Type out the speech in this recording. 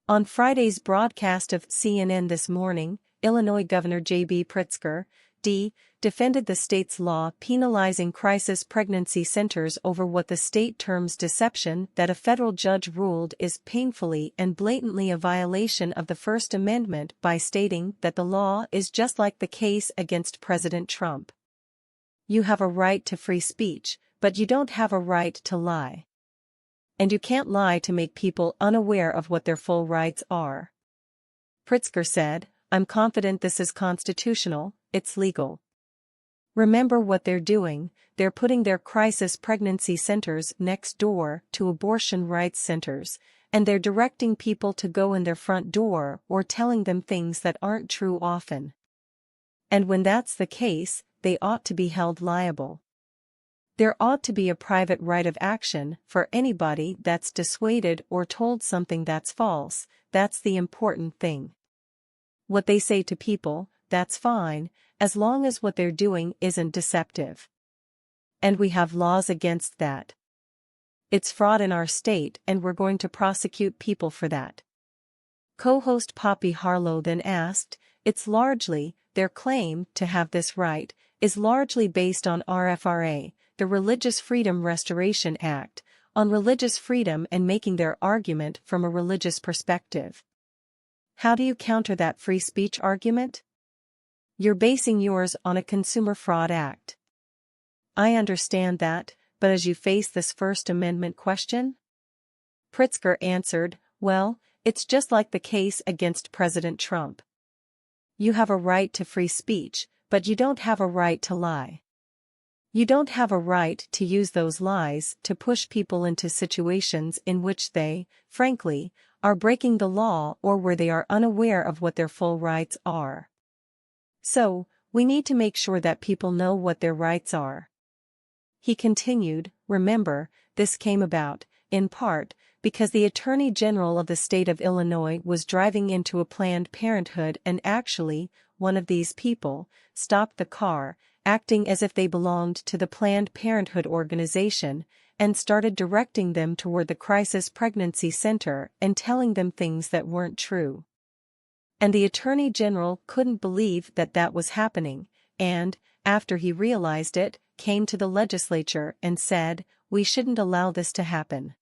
On Friday's broadcast of CNN This Morning, Illinois Governor J.B. Pritzker, D., defended the state's law penalizing crisis pregnancy centers over what the state terms deception that a federal judge ruled is painfully and blatantly a violation of the First Amendment by stating that the law is just like the case against President Trump. You have a right to free speech, but you don't have a right to lie. And you can't lie to make people unaware of what their full rights are. Pritzker said, "I'm confident this is constitutional, it's legal. Remember what they're doing, they're putting their crisis pregnancy centers next door to abortion rights centers, and they're directing people to go in their front door or telling them things that aren't true often. And when that's the case, they ought to be held liable. There ought to be a private right of action for anybody that's dissuaded or told something that's false, that's the important thing. What they say to people, that's fine, as long as what they're doing isn't deceptive. And we have laws against that. It's fraud in our state and we're going to prosecute people for that." Co-host Poppy Harlow then asked, their claim to have this right is largely based on RFRA, the Religious Freedom Restoration Act, on religious freedom and making their argument from a religious perspective. How do you counter that free speech argument? You're basing yours on a Consumer Fraud Act. I understand that, but as you face this First Amendment question? Pritzker answered, "Well, it's just like the case against President Trump. You have a right to free speech, but you don't have a right to lie. You don't have a right to use those lies to push people into situations in which they, frankly, are breaking the law or where they are unaware of what their full rights are. So, we need to make sure that people know what their rights are." He continued, "Remember, this came about, in part, because the Attorney General of the state of Illinois was driving into a Planned Parenthood and actually, one of these people, stopped the car, acting as if they belonged to the Planned Parenthood organization, and started directing them toward the crisis pregnancy center and telling them things that weren't true. And the Attorney General couldn't believe that that was happening, and, after he realized it, came to the legislature and said, 'We shouldn't allow this to happen.'